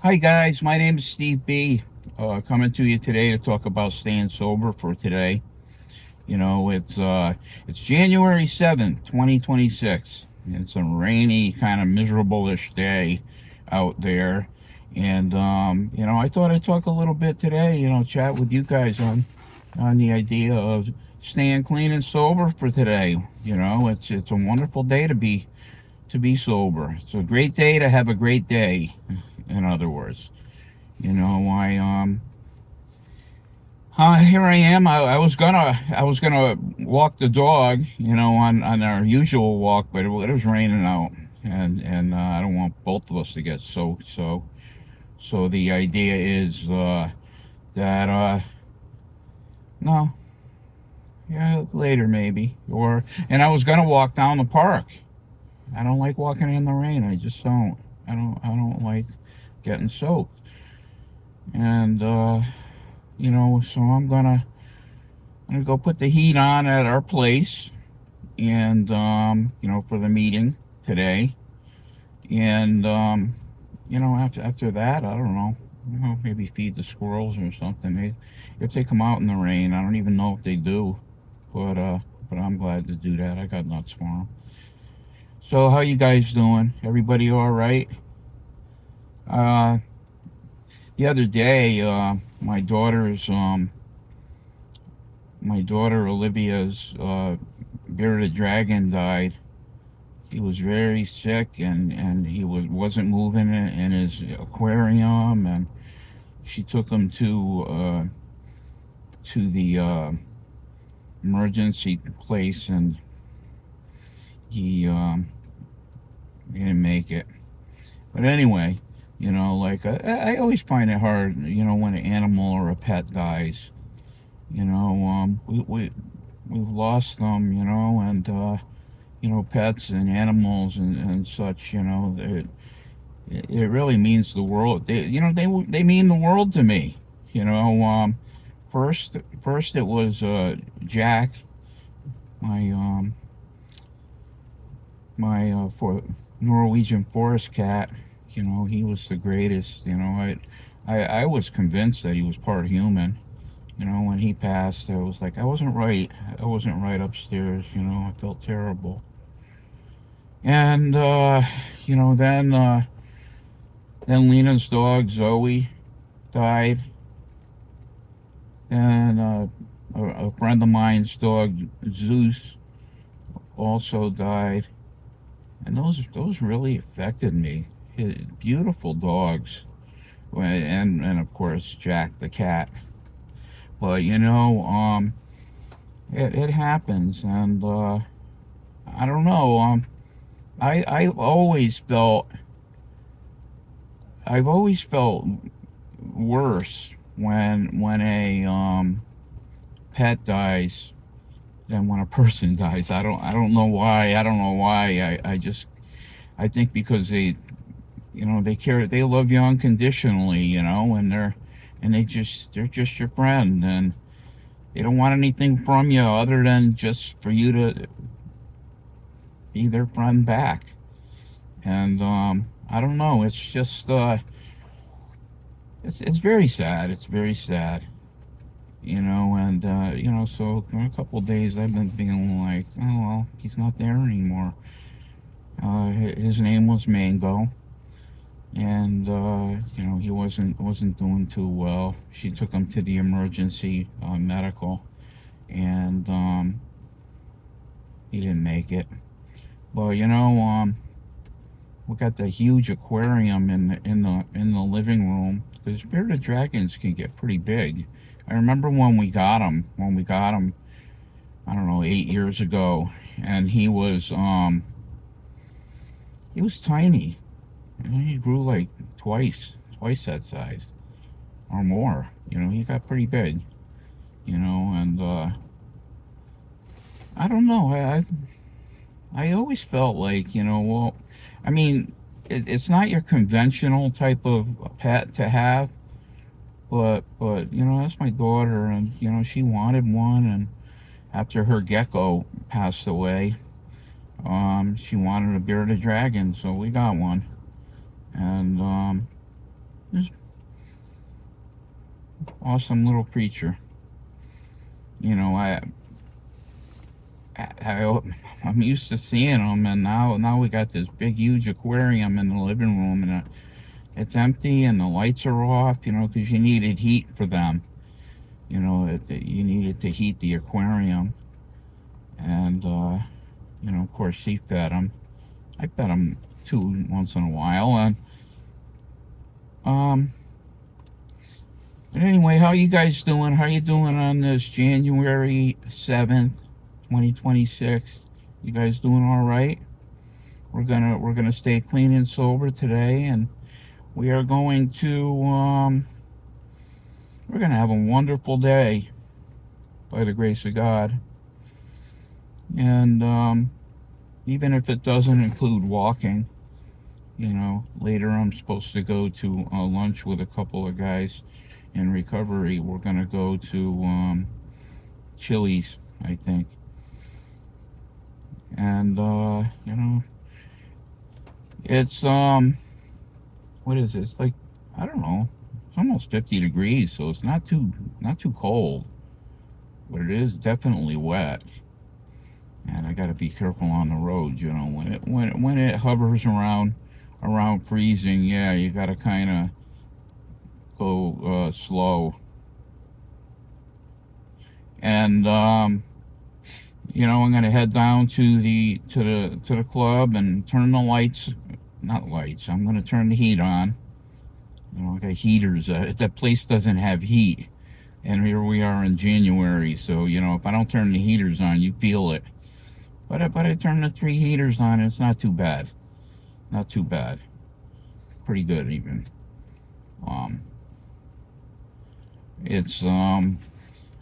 Hi guys, my name is Steve B. Coming to you today to talk about staying sober for today. It's January 7th, 2026. It's a rainy, kind of miserable-ish day out there. And I thought I'd talk a little bit today, chat with you guys on the idea of staying clean and sober for today. It's a wonderful day to be sober. It's a great day to have a great day, in other words. Here I am. I was gonna walk the dog, on our usual walk, but it was raining out, and I don't want both of us to get soaked. So the idea is that no, yeah, later maybe, and I was gonna walk down the park. I don't like walking in the rain. I just don't. I don't like getting soaked, and so I'm gonna go put the heat on at our place, and for the meeting today, and after that, I don't know, maybe feed the squirrels or something. If they come out in the rain, I don't even know if they do, but I'm glad to do that. I got nuts for them. So how you guys doing? Everybody all right? Uh, the other day, my daughter Olivia's bearded dragon died. He was very sick, and he wasn't moving in his aquarium, and she took him to the emergency place, and he didn't make it. But anyway, like I always find it hard, when an animal or a pet dies. We've lost them, and pets and animals and such. It really means the world. They mean the world to me. You know, first it was Jack, my for Norwegian forest cat. He was the greatest. I was convinced that he was part human. When he passed, I was like, I wasn't right. I wasn't right upstairs. I felt terrible. And then Lena's dog Zoe died, and a friend of mine's dog Zeus also died, and those really affected me. Beautiful dogs, and of course Jack the cat. But it happens, and I don't know. I've always felt worse when a pet dies than when a person dies. I don't know why. I don't know why. I think because they love you unconditionally, and they're just your friend, and they don't want anything from you other than just for you to be their friend back. And I don't know. It's just it's very sad. It's very sad. And so for a couple of days I've been feeling like, oh well, he's not there anymore. His name was Mango, and he wasn't doing too well. She took him to the emergency medical, and he didn't make it. But we got the huge aquarium in the living room. Because bearded dragons can get pretty big. I remember when we got him. I don't know, 8 years ago, and he was tiny. He grew like twice that size or more. He got pretty big. And I don't know. I always felt like, well, I mean, it's not your conventional type of pet to have, but that's my daughter, and she wanted one, and after her gecko passed away, she wanted a bearded dragon, so we got one, and Just awesome little creature. You know, I'm used to seeing them, and now we got this big, huge aquarium in the living room, and it's empty, and the lights are off. You know, because you needed heat for them. You know, you needed to heat the aquarium, and you know, of course, she fed them. I fed them too once in a while, and But anyway, how you guys doing? How you doing on this January 7th, 2026? You guys doing all right? We're gonna stay clean and sober today, and we are going to we're gonna have a wonderful day by the grace of God. And even if it doesn't include walking, you know, later I'm supposed to go to lunch with a couple of guys in recovery. We're gonna go to Chili's, I think, and you know, it's what is it? It's like, I don't know, it's almost 50 degrees, so it's not too cold, but it is definitely wet, and I got to be careful on the road. You know, when it hovers around freezing, yeah, you got to kind of go slow. And you know, I'm gonna head down to the club and turn the lights, not lights. I'm gonna turn the heat on. You know, I got heaters. That place doesn't have heat, and here we are in January. So you know, if I don't turn the heaters on, you feel it. But I turn the 3 heaters on, and it's not too bad. Not too bad. Pretty good even. It's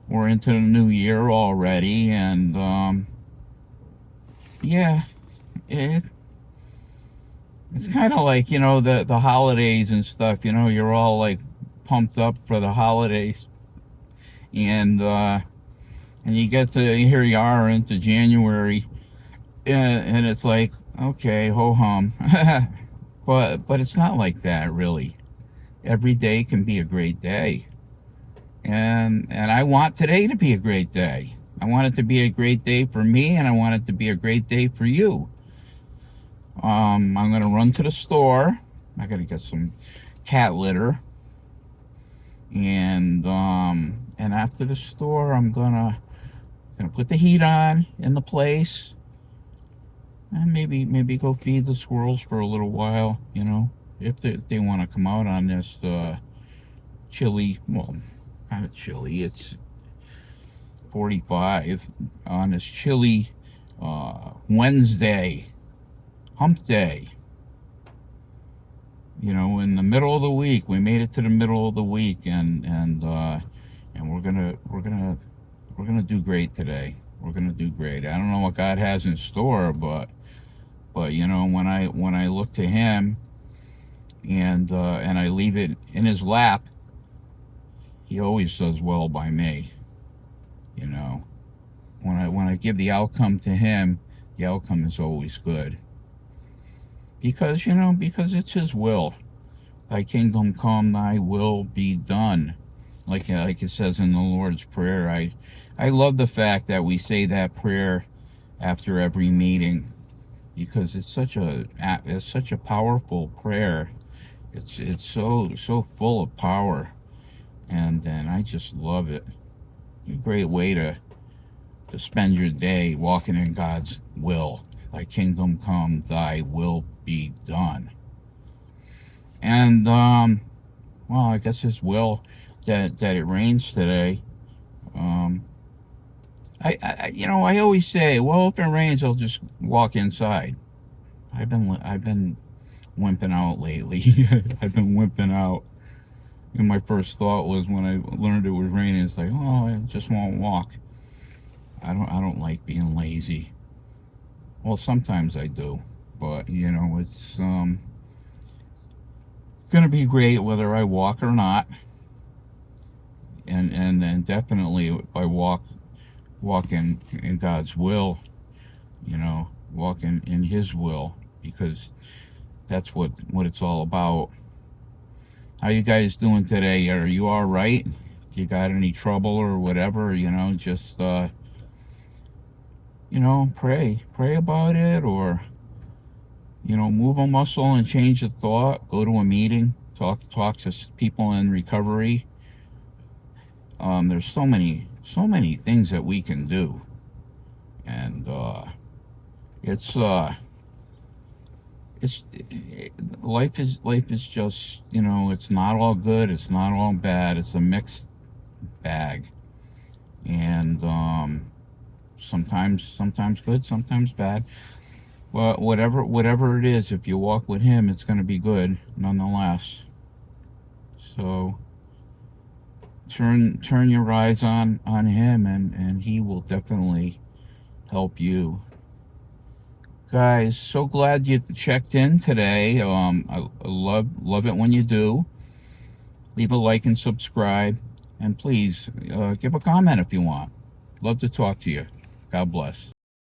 we're into the new year already, and yeah, it's kind of like, you know, the holidays and stuff. You know, you're all like pumped up for the holidays, and you get to, here you are into January, and it's like, okay, ho hum. But it's not like that, really. Every day can be a great day. And I want today to be a great day. I want it to be a great day for me, and I want it to be a great day for you. I'm gonna run to the store. I gotta get some cat litter, and after the store, I'm gonna put the heat on in the place, and maybe go feed the squirrels for a little while. You know, if they want to come out on this chilly, well, kind of chilly. It's 45 on this chilly Wednesday, hump day. You know, in the middle of the week. We made it to the middle of the week, and we're gonna do great today. We're gonna do great. I don't know what God has in store, but you know, when I look to Him, and I leave it in His lap, He always does well by me. You know, when I give the outcome to Him, the outcome is always good. Because, you know, because it's His will. Thy kingdom come, Thy will be done. Like it says in the Lord's Prayer. I love the fact that we say that prayer after every meeting, because it's such a powerful prayer. It's so full of power. And I just love it. A great way to spend your day walking in God's will. Thy kingdom come, Thy will be done. And well, I guess His will that it rains today. I you know, I always say, well, if it rains, I'll just walk inside. I've been wimping out lately. I've been wimping out. And my first thought was, when I learned it was raining, it's like, oh, I just won't walk. I don't like being lazy. Well, sometimes I do, but you know, it's gonna be great whether I walk or not. And definitely if I walk in God's will, you know, walk in His will, because that's what it's all about. How you guys doing today? Are you all right? You got any trouble or whatever? Just pray about it, or move a muscle and change a thought. Go to a meeting. Talk to people in recovery. There's so many things that we can do, and it's it's life is just, it's not all good, it's not all bad, it's a mixed bag. And sometimes good, sometimes bad. Well, whatever it is, if you walk with him, it's going to be good nonetheless. So turn your eyes on him, and he will definitely help you. Guys, so glad you checked in today. I love it when you do. Leave a like and subscribe, and please give a comment if you want. Love to talk to you. God bless.